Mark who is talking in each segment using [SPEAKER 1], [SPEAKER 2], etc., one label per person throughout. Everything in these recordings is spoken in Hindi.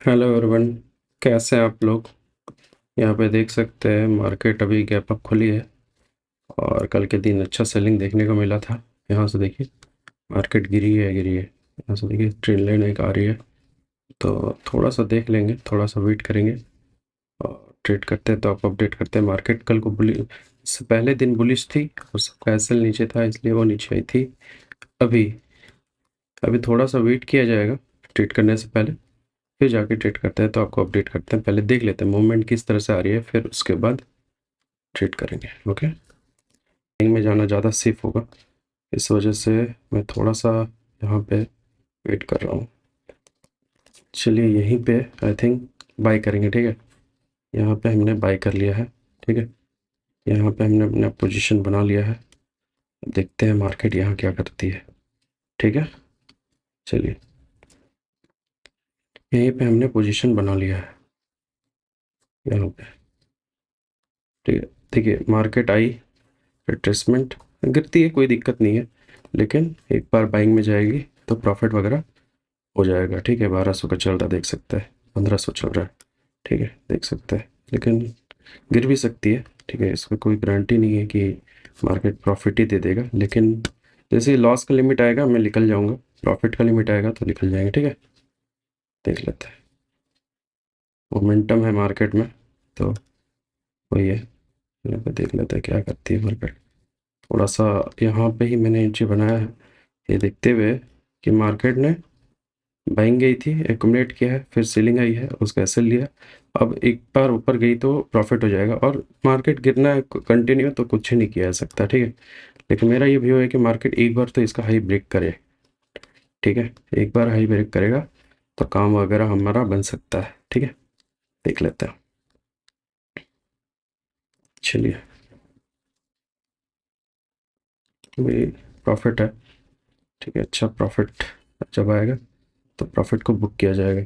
[SPEAKER 1] Hello everyone. कैसे हैं आप लोग? यहाँ पे देख सकते हैं मार्केट अभी गैप अप खुली है और कल के दिन अच्छा सेलिंग देखने को मिला था। यहाँ से देखिए मार्केट गिरी है। यहाँ से देखिए ट्रेंड लाइन एक आ रही है, तो थोड़ा सा देख लेंगे, थोड़ा सा वेट करेंगे और ट्रेड करते हैं तो आप अपडेट करते हैं। मार्केट कल को बुलिश, इससे पहले दिन बुलिश थी और सबका एसएल नीचे था इसलिए वो नीचे आई थी। अभी अभी थोड़ा सा वेट किया जाएगा ट्रेड करने से पहले, फिर जाके ट्रेड करते हैं तो आपको अपडेट करते हैं। पहले देख लेते हैं मूवमेंट किस तरह से आ रही है, फिर उसके बाद ट्रेड करेंगे। ओके, में जाना ज़्यादा सेफ होगा, इस वजह से मैं थोड़ा सा यहाँ पे वेट कर रहा हूँ। चलिए यहीं पे आई थिंक बाई करेंगे, ठीक है। यहाँ पे हमने बाई कर लिया है, ठीक है। यहाँ पे हमने अपना पोजीशन बना लिया है। देखते हैं मार्केट यहाँ क्या करती है, ठीक है। चलिए यहीं पे हमने पोजीशन बना लिया है यहाँ पे, ठीक है। देखिए मार्केट आई, रिट्रेसमेंट गिरती है, कोई दिक्कत नहीं है, लेकिन एक बार बाइंग में जाएगी तो प्रॉफिट वगैरह हो जाएगा, ठीक है। 1200 का चल रहा देख सकते हैं, 1500 चल रहा है, ठीक है, देख सकते हैं। लेकिन गिर भी सकती है, ठीक है, इसमें कोई गारंटी नहीं है कि मार्केट प्रॉफिट ही दे देगा। लेकिन जैसे ही लॉस का लिमिट आएगा मैं निकल जाऊंगा, प्रॉफिट का लिमिट आएगा तो निकल जाएंगे, ठीक है। देख लेते हैं, मोमेंटम है मार्केट में तो वही है। यहाँ पे देख लेते हैं क्या करती है मार्केट। थोड़ा सा यहाँ पे ही मैंने एंट्री बनाया है, ये देखते हुए कि मार्केट ने बाइंग गई थी, एक्यूमुलेट किया है, फिर सेलिंग आई है, उसका एसएल लिया। अब एक बार ऊपर गई तो प्रॉफिट हो जाएगा, और मार्केट गिरना है कंटिन्यू तो कुछ नहीं किया जा सकता, ठीक है। लेकिन मेरा ये व्यू है कि मार्केट एक बार तो इसका हाई ब्रेक करे, ठीक है। एक बार हाई ब्रेक करेगा तो काम वगैरह हमारा बन सकता है, ठीक है। देख लेते हैं। चलिए अभी प्रॉफिट है, ठीक है, अच्छा प्रॉफिट जब आएगा तो प्रॉफिट को बुक किया जाएगा।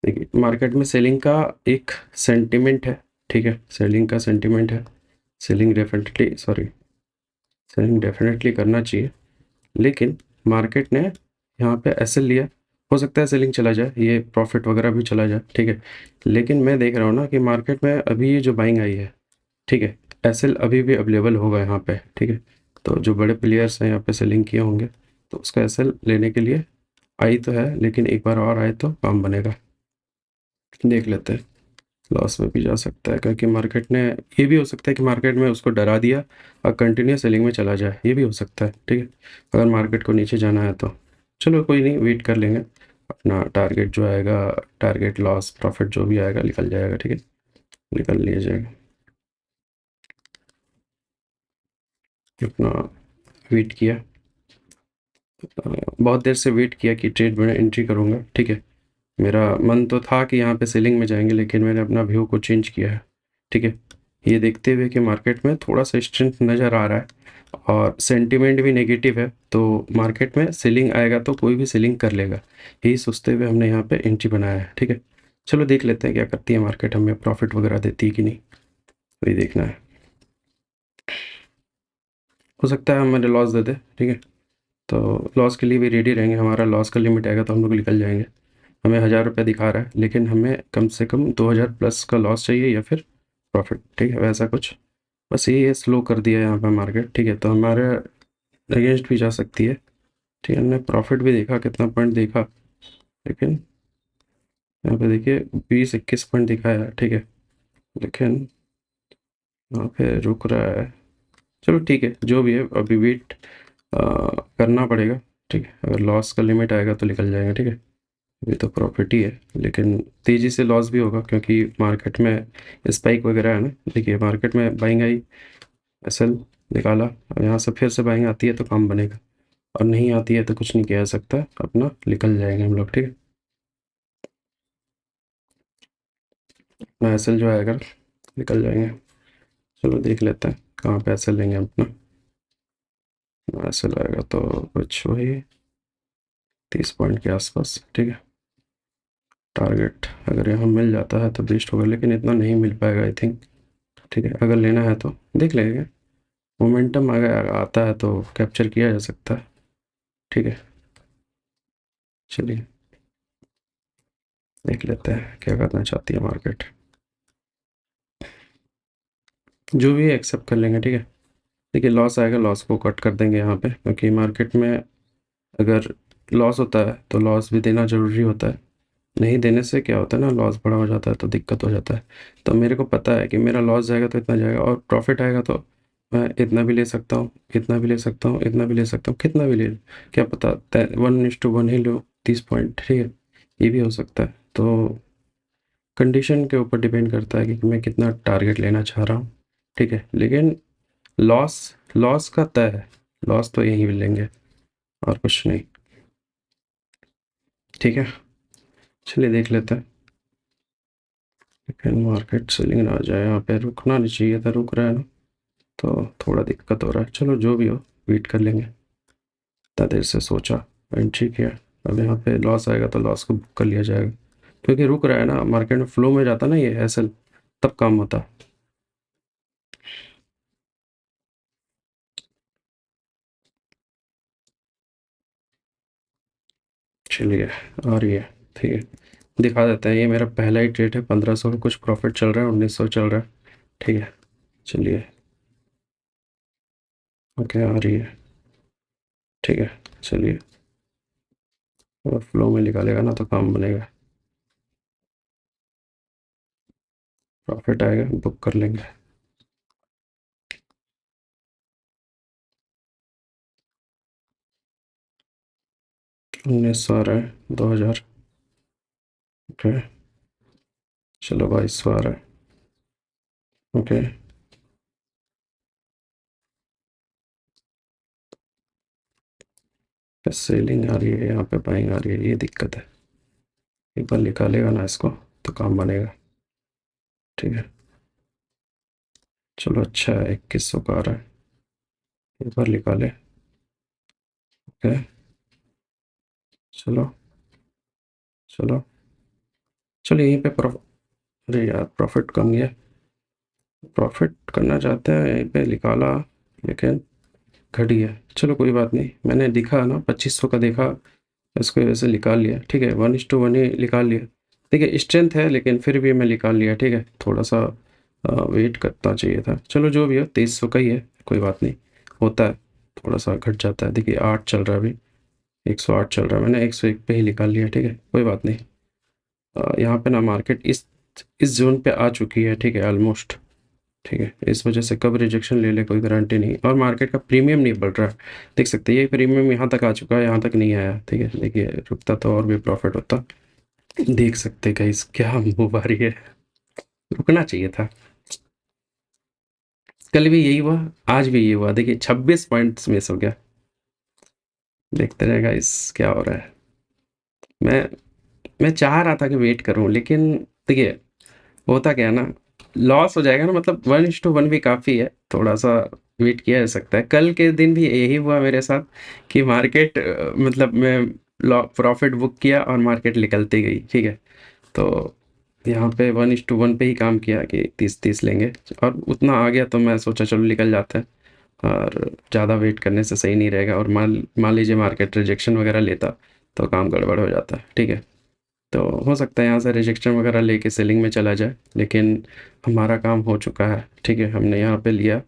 [SPEAKER 1] देखिए मार्केट में सेलिंग का एक सेंटिमेंट है, ठीक है, सेलिंग का सेंटिमेंट है। सेलिंग डेफिनेटली करना चाहिए, लेकिन मार्केट ने यहाँ पे एसएल लिया, हो सकता है सेलिंग चला जाए, ये प्रॉफिट वगैरह भी चला जाए, ठीक है। लेकिन मैं देख रहा हूँ ना कि मार्केट में अभी ये जो बाइंग आई है, ठीक है, एसएल अभी भी अवेलेबल होगा यहाँ पे, ठीक है। तो जो बड़े प्लेयर्स हैं यहाँ पे सेलिंग किए होंगे तो उसका एसएल लेने के लिए आई तो है, लेकिन एक बार और आए तो काम बनेगा। देख लेते हैं, लॉस में भी जा सकता है क्योंकि मार्केट ने, ये भी हो सकता है कि मार्केट में उसको डरा दिया और कंटिन्यू सेलिंग में चला जाए, ये भी हो सकता है, ठीक है। अगर मार्केट को नीचे जाना है तो चलो कोई नहीं, वेट कर लेंगे। अपना टारगेट जो आएगा, टारगेट लॉस प्रॉफिट जो भी आएगा निकल जाएगा, ठीक है, निकल लिया जाएगा। अपना वेट किया, बहुत देर से वेट किया कि ट्रेड में एंट्री करूँगा, ठीक है। मेरा मन तो था कि यहाँ पे सेलिंग में जाएंगे, लेकिन मैंने अपना व्यू को चेंज किया है, ठीक है। ये देखते हुए कि मार्केट में थोड़ा सा स्ट्रेंथ नज़र आ रहा है और सेंटीमेंट भी नेगेटिव है, तो मार्केट में सेलिंग आएगा तो कोई भी सेलिंग कर लेगा, यही सोचते हुए हमने यहाँ पे एंट्री बनाया है, ठीक है। चलो देख लेते हैं क्या करती है मार्केट, हमें प्रॉफिट वगैरह देती है कि नहीं, वही देखना है। हो सकता है हमें लॉस दे दे, ठीक है, तो लॉस के लिए भी रेडी रहेंगे। हमारा लॉस का लिमिट आएगा तो हम लोग निकल जाएंगे। हमें 1000 रुपये दिखा रहा है, लेकिन हमें कम से कम 2000 प्लस का लॉस चाहिए या फिर प्रॉफिट, ठीक है, वैसा कुछ। बस ये स्लो कर दिया है यहाँ पे मार्केट, ठीक है, तो हमारे अगेंस्ट भी जा सकती है, ठीक है। हमने प्रॉफिट भी देखा, कितना पॉइंट देखा, लेकिन यहाँ पे देखिए 20-21 पॉइंट दिखा है, ठीक है, लेकिन यहाँ पे रुक रहा है। चलो ठीक है, जो भी है अभी वेट करना पड़ेगा, ठीक है। अगर लॉस का लिमिट आएगा तो निकल जाएंगे, ठीक है। अभी तो प्रॉफिट ही है, लेकिन तेज़ी से लॉस भी होगा क्योंकि मार्केट में स्पाइक वगैरह है ना। देखिए मार्केट में बाइंग आई, एसएल निकाला, और यहाँ से फिर से बाइंग आती है तो काम बनेगा, और नहीं आती है तो कुछ नहीं किया जा सकता, अपना निकल जाएंगे हम लोग, ठीक है। अपना एसएल जो आएगा निकल जाएंगे। चलो देख लेते हैं कहाँ पे एसएल लेंगे अपना। एसएल आएगा तो कुछ वही 30 पॉइंट के आसपास, ठीक है। टारगेट अगर यहाँ मिल जाता है तो बेस्ट होगा, लेकिन इतना नहीं मिल पाएगा आई थिंक, ठीक है। अगर लेना है तो देख लेंगे, मोमेंटम अगर आता है तो कैप्चर किया जा सकता है, ठीक है। चलिए देख लेते हैं क्या करना चाहती है मार्केट। जो भी है एक्सेप्ट कर लेंगे, ठीक है। देखिए लॉस आएगा, लॉस को कट कर देंगे यहाँ पे, क्योंकि मार्केट में अगर लॉस होता है तो लॉस भी देना ज़रूरी होता है। नहीं देने से क्या होता है ना, लॉस बड़ा हो जाता है तो दिक्कत हो जाता है। तो मेरे को पता है कि मेरा लॉस जाएगा तो इतना जाएगा, और प्रॉफिट आएगा तो मैं इतना भी ले सकता हूँ, इतना भी ले सकता हूँ, इतना भी ले सकता हूँ, कितना भी ले लूँ। क्या पता 1:1 ही लो, 30 पॉइंट, ठीक है। ये भी हो सकता है। तो कंडीशन के ऊपर डिपेंड करता है कि मैं कितना टारगेट लेना चाह रहा हूँ, ठीक है। लेकिन लॉस लॉस का तय है, लॉस तो यहीं लेंगे और कुछ नहीं, ठीक है। चलिए देख लेते हैं। लेकिन मार्केट सेलिंग ना आ जाए, यहाँ पे रुकना नहीं चाहिए था, रुक रहा है ना, तो थोड़ा दिक्कत हो रहा है। चलो जो भी हो वेट कर लेंगे। इतना देर से सोचा, एंट्री किया, अब यहाँ पे लॉस आएगा तो लॉस को बुक कर लिया जाएगा, क्योंकि रुक रहा है ना, मार्केट में फ्लो में जाता ना ये एसएल, तब काम होता। चलिए आ रही है, ठीक है। दिखा देते हैं, ये मेरा पहला ही ट्रेड है, 1500 का कुछ प्रॉफिट चल रहा है, 1900 चल रहा है, ठीक है। चलिए ओके, आ रही है, ठीक है। चलिए, अगर फ्लो में निकालेगा ना तो काम बनेगा, प्रॉफिट आएगा बुक कर लेंगे। 1900 आ रहा है, 2000, ओके। चलो 2200 आ रहा है, ओके। सेलिंग आ रही है, यहाँ पे बाइंग आ रही है, ये दिक्कत है। एक बार निकालेगा ना इसको तो काम बनेगा, ठीक है। चलो अच्छा है, 2100 का आ रहा है, एक बार निकाले, ओके। चलो चलो चलो यहीं पे अरे यार प्रॉफिट कम गया, प्रॉफिट करना चाहते हैं, यहीं पे निकाला, लेकिन घट गया। चलो कोई बात नहीं, मैंने दिखा ना 2500 का देखा, इसको वैसे निकाल लिया, ठीक है। 1:1 ही निकाल लिया, देखिए स्ट्रेंथ है, लेकिन फिर भी मैं निकाल लिया, ठीक है। थोड़ा सा वेट करना चाहिए था। चलो जो भी हो, 2300 का ही है, कोई बात नहीं, होता है, थोड़ा सा घट जाता है। देखिए 8 चल रहा है अभी, 108 चल रहा है, मैंने 101 पे ही निकाल लिया, ठीक है, कोई बात नहीं। यहाँ पे ना मार्केट इस जोन पे आ चुकी है, ठीक है, ऑलमोस्ट, ठीक है। इस वजह से कब रिजेक्शन ले ले कोई गारंटी नहीं, और मार्केट का प्रीमियम नहीं बढ़ रहा है, देख सकते हैं। ये प्रीमियम यहाँ तक आ चुका है, यहाँ तक नहीं आया, ठीक है। देखिए रुकता तो और भी प्रॉफिट होता, देख सकते गाइस क्या मूव आ रही है, रुकना चाहिए था। कल भी यही हुआ, आज भी यही हुआ, देखिए 26 पॉइंट्स मिस हो गया। देखते रहे गाइस क्या हो रहा है। मैं मैं चाह रहा था कि वेट करूं, लेकिन देखिए होता क्या है ना, लॉस हो जाएगा ना, मतलब 1:1 भी काफ़ी है, थोड़ा सा वेट किया जा सकता है। कल के दिन भी यही हुआ मेरे साथ कि मार्केट मतलब मैं प्रॉफिट बुक किया और मार्केट निकलती गई, ठीक है। तो यहाँ पे 1:1 पे ही काम किया कि 30-30 लेंगे, और उतना आ गया तो मैं सोचा चलो निकल जाता है, और ज़्यादा वेट करने से सही नहीं रहेगा, और मान मान लीजिए मार्केट रिजेक्शन वगैरह लेता तो काम गड़बड़ हो जाता, ठीक है। तो हो सकता है यहाँ से रिजेक्शन वगैरह लेके सेलिंग में चला जाए, लेकिन हमारा काम हो चुका है, ठीक है। हमने यहाँ पे लिया,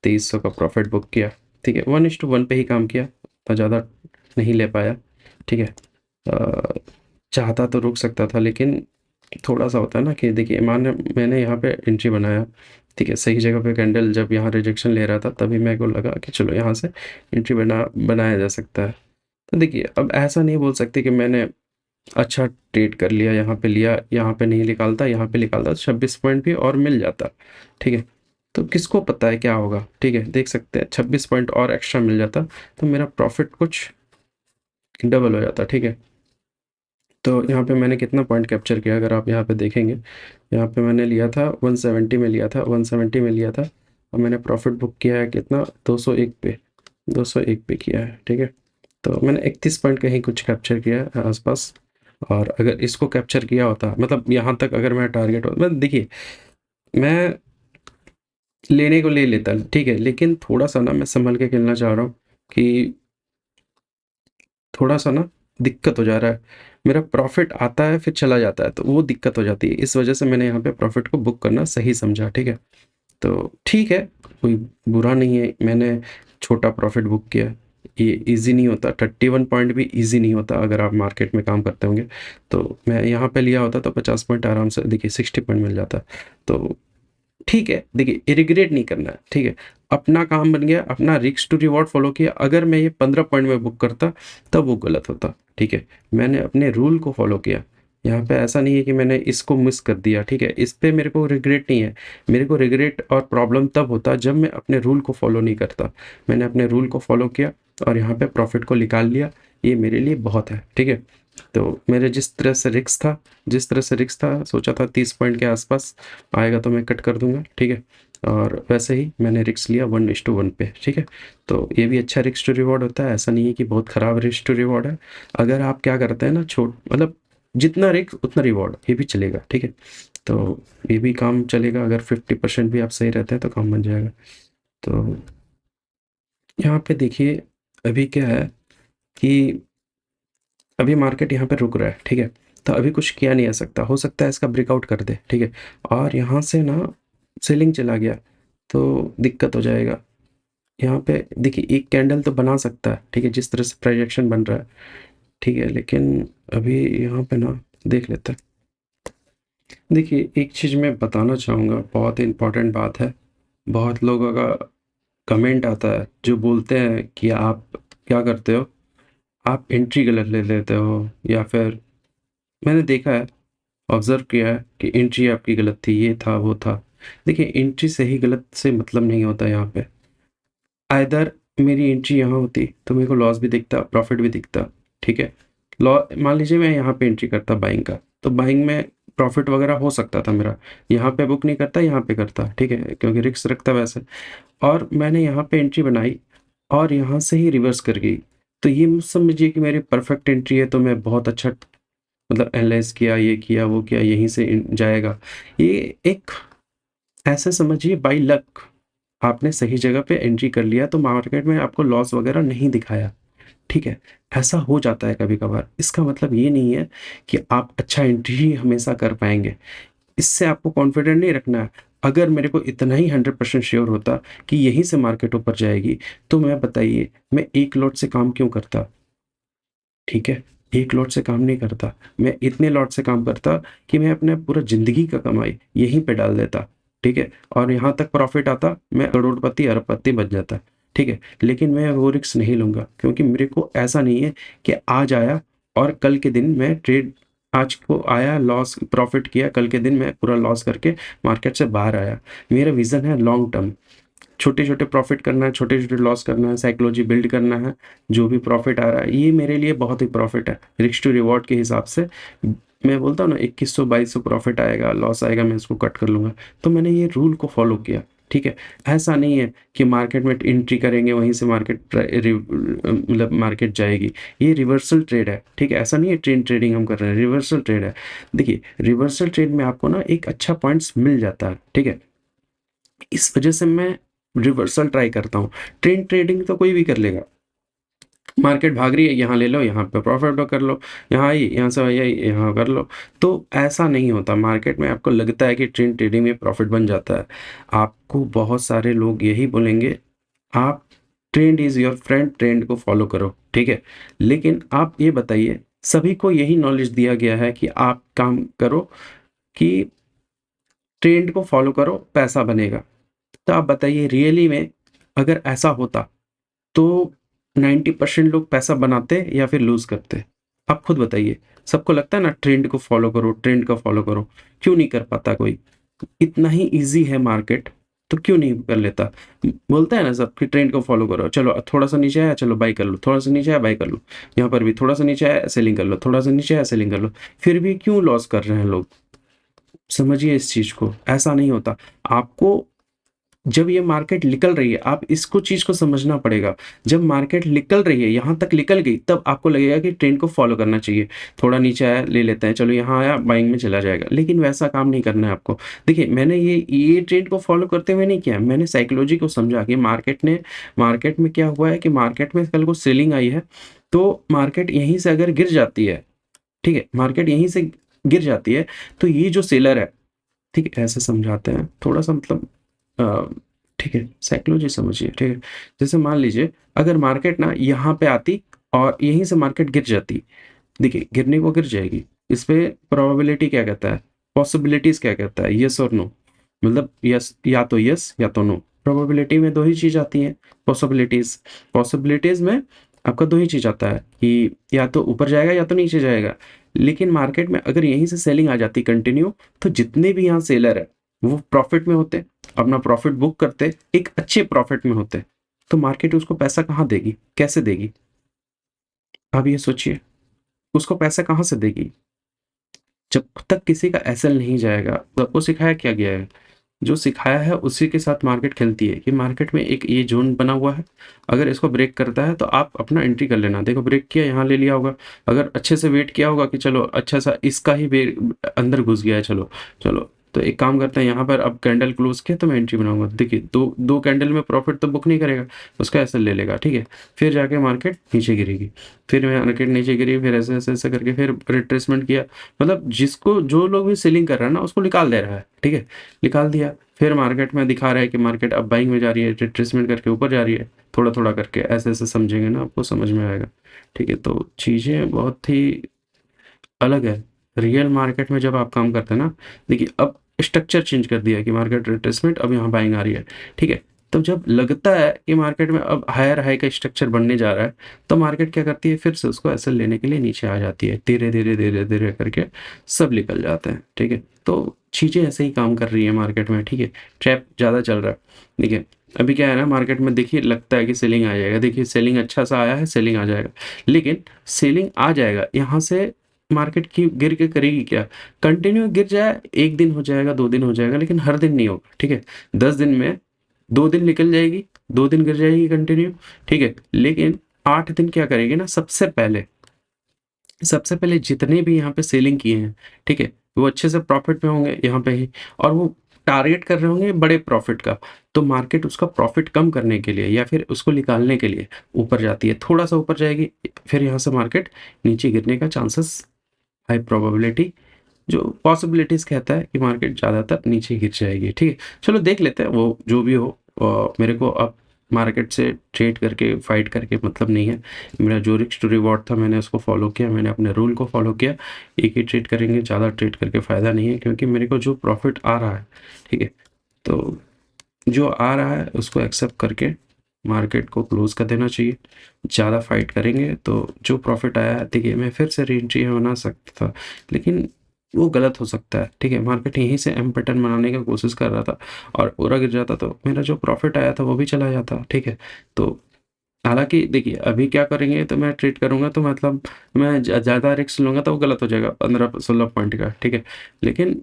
[SPEAKER 1] 2300 का प्रॉफिट बुक किया, ठीक है। 1:1 पे ही काम किया, तो ज़्यादा नहीं ले पाया, ठीक है। चाहता तो रुक सकता था, लेकिन थोड़ा सा होता है ना कि देखिए मैंने यहाँ पे एंट्री बनाया, ठीक है, सही जगह पे कैंडल जब यहाँ रिजेक्शन ले रहा था, तभी मेरे को लगा कि चलो यहाँ से एंट्री बनाया जा सकता है। तो देखिए अब ऐसा नहीं बोल सकते कि मैंने अच्छा ट्रेड कर लिया, यहाँ पे लिया, यहाँ पे नहीं निकालता, यहाँ पे निकालता तो 26 पॉइंट भी और मिल जाता, ठीक है। तो किसको पता है क्या होगा, ठीक है। देख सकते हैं 26 पॉइंट और एक्स्ट्रा मिल जाता तो मेरा प्रॉफिट कुछ डबल हो जाता, ठीक है। तो यहाँ पे मैंने कितना पॉइंट कैप्चर किया, अगर आप यहाँ पे देखेंगे, यहाँ पे मैंने लिया था 170 में लिया था, 170 में लिया था, और मैंने प्रॉफिट बुक किया है कितना, 201 पे, 201 पे किया है, ठीक है। तो मैंने 31 पॉइंट कहीं कुछ कैप्चर किया है आसपास, और अगर इसको कैप्चर किया होता, मतलब यहाँ तक अगर मैं टारगेट हो, मैं देखिए मैं लेने को ले लेता, ठीक है, लेकिन थोड़ा सा ना मैं संभल के खेलना चाह रहा हूँ कि थोड़ा सा ना दिक्कत हो जा रहा है। मेरा प्रॉफ़िट आता है फिर चला जाता है, तो वो दिक्कत हो जाती है। इस वजह से मैंने यहाँ पे प्रॉफ़िट को बुक करना सही समझा, ठीक है? तो ठीक है, कोई बुरा नहीं है, मैंने छोटा प्रॉफ़िट बुक किया। ये ईज़ी नहीं होता, 31 पॉइंट भी ईज़ी नहीं होता अगर आप मार्केट में काम करते होंगे। तो मैं यहाँ पे लिया होता तो 50 पॉइंट आराम से, देखिए 60 पॉइंट मिल जाता। तो ठीक है, देखिए रिग्रेट नहीं करना है, ठीक है? अपना काम बन गया, अपना रिस्क टू रिवॉर्ड फ़ॉलो किया। अगर मैं ये 15 पॉइंट में बुक करता, तब वो गलत होता, ठीक है? मैंने अपने रूल को फ़ॉलो किया। यहाँ पे ऐसा नहीं है कि मैंने इसको मिस कर दिया, ठीक है? इस पे मेरे को रिग्रेट नहीं है। मेरे को रिग्रेट और प्रॉब्लम तब होता जब मैं अपने रूल को फ़ॉलो नहीं करता। मैंने अपने रूल को फ़ॉलो किया और यहाँ पे प्रॉफ़िट को निकाल लिया, ये मेरे लिए बहुत है, ठीक है? तो मेरे जिस तरह से रिस्क था, सोचा था 30 पॉइंट के आसपास आएगा तो मैं कट कर दूँगा, ठीक है? और वैसे ही मैंने रिस्क लिया 1:1 पे, ठीक है? तो ये भी अच्छा रिस्क टू रिवॉर्ड होता है, ऐसा नहीं है कि बहुत खराब रिस्क टू रिवॉर्ड है। अगर आप क्या करते हैं ना, मतलब जितना रिस्क उतना रिवॉर्ड, ये भी चलेगा, ठीक है? तो ये भी काम चलेगा, अगर 50% भी आप सही रहते हैं तो काम बन जाएगा। तो यहाँ पे देखिए, अभी क्या है कि अभी मार्केट यहाँ पे रुक रहा है, ठीक है? तो अभी कुछ किया नहीं जा सकता, हो सकता है इसका ब्रेकआउट कर दे, ठीक है? और यहाँ से ना सेलिंग चला गया, तो दिक्कत हो जाएगा। यहाँ पे देखिए एक कैंडल तो बना सकता है, ठीक है? जिस तरह से प्रोजेक्शन बन रहा है, ठीक है? लेकिन अभी यहाँ पे ना देख लेते हैं। देखिए एक चीज़ मैं बताना चाहूँगा, बहुत इम्पोर्टेंट बात है। बहुत लोगों का कमेंट आता है जो बोलते हैं कि आप क्या करते हो? आप एंट्री गलत ले लेते हो, या फिर मैंने देखा है, ऑब्ज़र्व किया है कि एंट्री आपकी गलत थी, ये था, वो था। देखिए एंट्री सही गलत से मतलब नहीं होता यहाँ पे। आइदर मेरी एंट्री यहाँ होती तो मेरे को लॉस भी दिखता, प्रॉफ़िट भी दिखता, ठीक है? लॉ मान लीजिए मैं यहाँ पे एंट्री करता बाइंग का, तो बाइंग में प्रॉफ़िट वग़ैरह हो सकता था मेरा। यहाँ पे बुक नहीं करता, यहाँ पे करता, ठीक है? क्योंकि रिस्क रखता वैसे। और मैंने यहाँ पे एंट्री बनाई और यहाँ से ही रिवर्स कर गई। तो ये मत समझिए कि मेरी परफ़ेक्ट एंट्री है तो मैं बहुत अच्छा मतलब एनालाइज़ किया, ये किया, वो किया, यहीं से जाएगा। ये एक ऐसे समझिए बाय लक आपने सही जगह पे एंट्री कर लिया तो मार्केट में आपको लॉस वगैरह नहीं दिखाया, ठीक है? ऐसा हो जाता है कभी-कभार। इसका मतलब ये नहीं है कि आप अच्छा एंट्री ही हमेशा कर पाएँगे। इससे आपको कॉन्फिडेंट नहीं रखना है। अगर मेरे को इतना ही 100% श्योर होता कि यहीं से मार्केट ऊपर जाएगी, तो मैं बताइए मैं 1 लॉट से काम क्यों करता? ठीक है? 1 लॉट से काम नहीं करता। मैं इतने लॉट से काम करता कि मैं अपना पूरा ज़िंदगी का कमाई यहीं पे डाल देता, ठीक है? और यहाँ तक प्रॉफ़िट आता, मैं करोड़पति, अरबपति बन जाता, ठीक है? लेकिन मैं वो रिस्क नहीं लूँगा क्योंकि मेरे को ऐसा नहीं है कि आज आया और कल के दिन मैं आज को आया लॉस प्रॉफ़िट किया, कल के दिन मैं पूरा लॉस करके मार्केट से बाहर आया। मेरा विज़न है लॉन्ग टर्म। छोटे-छोटे प्रॉफ़िट करना है, छोटे-छोटे लॉस करना है, साइकोलॉजी बिल्ड करना है, जो भी प्रॉफ़िट आ रहा है, ये मेरे लिए बहुत ही प्रॉफ़िट है। रिस्क टू रिवॉर्ड के हिसाब से मैं बोलता हूँ ना 2100-2200 प्रॉफ़िट आएगा, लॉस आएगा, मैं इसको कट कर लूँगा। तो मैंने ये रूल को फ़ॉलो किया, ठीक है? ऐसा नहीं है कि मार्केट में एंट्री करेंगे, वहीं से मतलब मार्केट जाएगी। ये रिवर्सल ट्रेड है, ठीक है? ऐसा नहीं है ट्रेडिंग हम कर रहे हैं, रिवर्सल ट्रेड है। देखिए, रिवर्सल ट्रेड में आपको ना एक अच्छा पॉइंट्स मिल जाता है, ठीक है? इस वजह से मैं रिवर्सल ट्राई करता हूँ। ट्रेडिंग तो कोई भी कर लेगा। मार्केट भाग रही है, यहाँ ले लो, यहाँ पे प्रॉफ़िट कर लो, यहाँ आई, यहाँ से आई, यहाँ कर लो। तो ऐसा नहीं होता, मार्केट में आपको लगता है कि ट्रेडिंग में प्रॉफ़िट बन जाता है। आपको बहुत सारे लोग यही बोलेंगे, आप trend is your friend, trend को फ़ॉलो करो, ठीक है? लेकिन आप ये बताइए, सभी को यही नॉलेज दिया गया है कि आप काम करो कि ट्रेंड को फ़ॉलो करो, पैसा बनेगा। तो आप बताइए रियली में अगर ऐसा होता तो 90% लोग पैसा बनाते या फिर लूज़ करते? आप खुद बताइए। सबको लगता है ना ट्रेंड को फ़ॉलो करो, ट्रेंड को फ़ॉलो करो, क्यों नहीं कर पाता कोई? इतना ही ईज़ी है मार्केट, तो क्यों नहीं कर लेता? बोलते हैं ना सब कि ट्रेंड को फ़ॉलो करो, चलो थोड़ा-सा नीचे आया चलो बाय कर लो, थोड़ा-सा नीचे आया बाय कर लो। यहाँ पर भी थोड़ा-सा नीचे आया सेलिंग कर लो, थोड़ा-सा नीचे आया सेलिंग कर लो। फिर भी क्यों लॉस कर रहे हैं लोग? समझिए इस चीज़ को, ऐसा नहीं होता। आपको जब ये मार्केट निकल रही है, आप इसको चीज़ को समझना पड़ेगा। जब मार्केट निकल रही है, यहाँ तक निकल गई, तब आपको लगेगा कि ट्रेंड को फ़ॉलो करना चाहिए। थोड़ा नीचे आया, ले लेते हैं, चलो यहाँ आया, बाइंग में चला जाएगा। लेकिन वैसा काम नहीं करना है आपको। देखिए, मैंने ये ट्रेंड को फ़ॉलो करते हुए नहीं किया, मैंने साइकोलॉजी को समझा कि मार्केट में क्या हुआ है कि मार्केट में कल को सेलिंग आई है, तो मार्केट यहीं से अगर गिर जाती है ठीक है, मार्केट यहीं से गिर जाती है, तो ये जो सेलर है, ठीक है, ऐसे समझाते हैं थोड़ा-सा मतलब अ, ठीक है, साइकोलॉजी समझिए, ठीक है। जैसे मान लीजिए अगर मार्केट ना यहाँ पे आती और यहीं से मार्केट गिर जाती, देखिए गिरने को गिर जाएगी, इस पे प्रोबेबिलिटी क्या कहता है, पॉसिबिलिटीज़ क्या कहता है, येस और नो, मतलब यस या तो यस या तो नो। प्रोबेबिलिटी में 2 ही चीज़ आती हैं, पॉसिबिलिटीज़, पॉसिबिलिटीज़ में आपका 2 ही चीज़ आता है कि या तो ऊपर जाएगा या तो नीचे जाएगा। लेकिन मार्केट में अगर यहीं से सेलिंग आ जाती कंटिन्यू, तो जितने भी यहाँ सेलर हैं, वो प्रॉफ़िट में होते, अपना प्रॉफ़िट बुक करते, एक अच्छे प्रॉफ़िट में होते। तो मार्केट उसको पैसा कहाँ देगी? कैसे देगी? आप ये सोचिए, उसको पैसा कहाँ से देगी? जब तक किसी का एसएल नहीं जाएगा, तो आपको सिखाया क्या गया है? जो सिखाया है उसी के साथ मार्केट खेलती है कि मार्केट में एक ये ज़ोन बना हुआ है, अगर इसको ब्रेक करता है तो आप अपना एंट्री कर लेना। देखो ब्रेक किया, यहाँ ले लिया होगा, अगर अच्छे से वेट किया होगा कि चलो अच्छा-सा इसका ही अंदर घुस गया है, चलो, चलो तो एक काम करते हैं, यहाँ पर अब कैंडल क्लोज़ किया तो मैं एंट्री बनाऊँगा। देखिए 2 कैंडल में प्रॉफ़िट तो बुक नहीं करेगा, उसका एसएल ले लेगा, ठीक है? फिर जाके मार्केट नीचे गिरेगी, फिर मार्केट नीचे गिरी, फिर ऐसे-ऐसे करके फिर रिट्रेसमेंट किया, मतलब जिसको जो लोग भी सेलिंग कर रहा है ना, उसको निकाल दे रहा है, ठीक है? निकाल दिया, फिर मार्केट में दिखा रहा है कि मार्केट अब बाइंग में जा रही है, रिट्रेसमेंट करके ऊपर जा रही है, थोड़ा-थोड़ा करके ऐसे-ऐसे समझेंगे ना आपको समझ में आएगा, ठीक है? तो चीज़ें बहुत ही अलग है। रियल मार्केट में जब आप काम करते हैं ना, देखिए अब स्ट्रक्चर चेंज कर दिया है कि मार्केट रिट्रेसमेंट अब यहाँ बाइंग आ रही है, ठीक है? तब जब लगता है कि मार्केट में अब हायर हाई का स्ट्रक्चर बनने जा रहा है, तो मार्केट क्या करती है फिर से उसको एसएल लेने के लिए नीचे आ जाती है। धीरे-धीरे, धीरे-धीरे करके सब निकल जाते हैं, ठीक है? तो चीज़ें ऐसे ही काम कर रही है मार्केट में, ठीक है? ट्रैप ज़्यादा चल रहा है। देखिए, अभी क्या है ना मार्केट में देखिए लगता है कि सेलिंग आ जाएगा, देखिए सेलिंग अच्छा-सा आया है, सेलिंग आ जाएगा। लेकिन सेलिंग आ जाएगा, यहाँ से मार्केट की गिर के करेगी क्या? कंटिन्यू गिर जाए, 1 दिन हो जाएगा, 2 दिन हो जाएगा, लेकिन हर दिन नहीं होगा, ठीक है? 10 दिन में 2 दिन निकल जाएगी, 2 दिन गिर जाएगी कंटिन्यू, ठीक है? लेकिन 8 दिन क्या करेगी ना सबसे पहले जितने भी यहाँ पे सेलिंग किए हैं, ठीक है? वो अच्छे से प्रॉफ़िट में होंगे यहाँ पे ही और वो टारगेट कर रहे होंगे बड़े प्रॉफ़िट का, तो मार्केट उसका प्रॉफ़िट कम करने के लिए या फिर उसको निकालने के लिए ऊपर जाती है। थोड़ा-सा ऊपर जाएगी, फिर यहाँ से मार्केट नीचे गिरने का चांसेस हाई प्रोबेबिलिटी जो पॉसिबिलिटीज़ कहता है कि मार्केट ज़्यादातर नीचे गिर जाएगी, ठीक है? चलो देख लेते हैं वो जो भी हो मेरे को अब मार्केट से ट्रेड करके फाइट करके मतलब नहीं है। मेरा जो रिस्क टू रिवॉर्ड था मैंने उसको फ़ॉलो किया, मैंने अपने रूल को फ़ॉलो किया। एक ही ट्रेड करेंगे, ज़्यादा ट्रेड करके फ़ायदा नहीं है क्योंकि मेरे को जो प्रॉफ़िट आ रहा है, ठीक है? तो जो आ रहा है उसको एक्सेप्ट करके मार्केट को क्लोज़ कर देना चाहिए। ज़्यादा फाइट करेंगे तो जो प्रॉफ़िट आया है देखिए मैं फिर से री-एंट्री बना सकता था, लेकिन वो गलत हो सकता है, ठीक है? मार्केट यहीं से एम पैटर्न बनाने की कोशिश कर रहा था और पूरा गिर जाता तो मेरा जो प्रॉफ़िट आया था वो भी चला जाता, ठीक है? तो हालाँकि देखिए अभी क्या करेंगे तो मैं ट्रेड करूँगा तो मतलब मैं ज़्यादा रिस्क लूँगा तो वो गलत हो जाएगा 15-16 पॉइंट का, ठीक है? लेकिन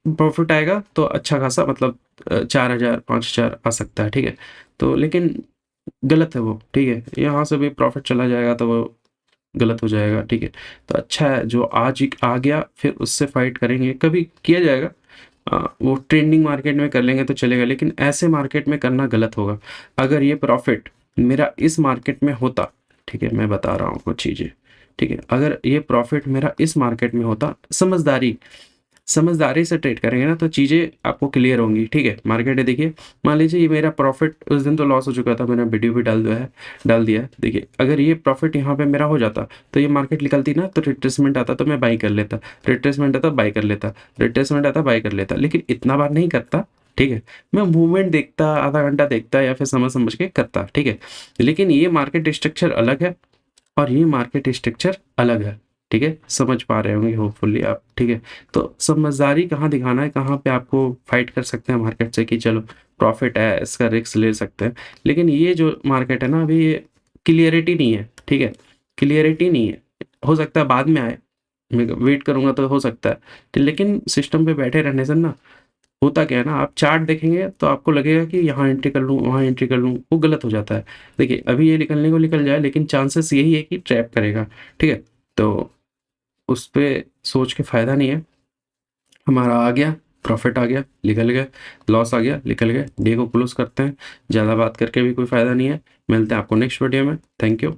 [SPEAKER 1] प्रॉफ़िट आएगा तो अच्छा खासा मतलब 4000 5000 आ सकता है, ठीक है? तो लेकिन गलत है वो, ठीक है? यहाँ से भी प्रॉफ़िट चला जाएगा तो वो गलत हो जाएगा, ठीक है? तो अच्छा है जो आज ही आ गया फिर उससे फ़ाइट करेंगे, कभी किया जाएगा वो ट्रेंडिंग मार्केट में कर लेंगे तो चलेगा लेकिन ऐसे मार्केट में करना गलत होगा। अगर ये प्रॉफ़िट मेरा इस मार्केट में होता, ठीक है? मैं बता रहा हूँ कुछ चीज़ें, ठीक है? अगर ये प्रॉफ़िट मेरा इस मार्केट में होता समझदारी से ट्रेड करेंगे ना तो चीज़ें आपको क्लियर होंगी, ठीक है? मार्केट है देखिए, मान लीजिए ये मेरा प्रॉफ़िट उस दिन तो लॉस हो चुका था, मैंने वीडियो भी डाल दिया है। देखिए, अगर ये प्रॉफ़िट यहाँ पे मेरा हो जाता, तो ये मार्केट निकलती ना तो रिट्रेसमेंट आता तो मैं बाय कर लेता, रिट्रेसमेंट आता बाय कर लेता, रिट्रेसमेंट आता बाय कर लेता। लेकिन इतना बार नहीं करता, ठीक है? मैं मूवमेंट देखता, आधा घंटा देखता या फिर समझ-समझ के करता, ठीक है? लेकिन ये मार्केट स्ट्रक्चर अलग है और ये मार्केट स्ट्रक्चर अलग है, ठीक है? समझ पा रहे होंगे होपफुली आप, ठीक है? तो समझदारी कहाँ दिखाना है, कहाँ पे आपको फाइट कर सकते हैं मार्केट से कि चलो प्रॉफ़िट है, इसका रिस्क ले सकते हैं। लेकिन ये जो मार्केट है ना अभी ये क्लियरिटी नहीं है, ठीक है? क्लियरिटी नहीं है, हो सकता है बाद में आए, मैं वेट करूँगा तो हो सकता है। लेकिन सिस्टम पे बैठे रहने से ना होता क्या है ना आप चार्ट देखेंगे तो आपको लगेगा कि यहाँ एंट्री कर लूँ, वहाँ एंट्री कर लूँ, वो गलत हो जाता है। देखिए अभी ये निकलने को निकल जाए लेकिन चांसेस यही है कि ट्रैप करेगा, ठीक है? तो उस पे सोच के फ़ायदा नहीं है। हमारा आ गया, प्रॉफ़िट आ गया, निकल गए, लॉस आ गया, निकल गए, डे को क्लोज़ करते हैं। ज़्यादा बात करके भी कोई फ़ायदा नहीं है। मिलते हैं आपको नेक्स्ट वीडियो में। Thank you.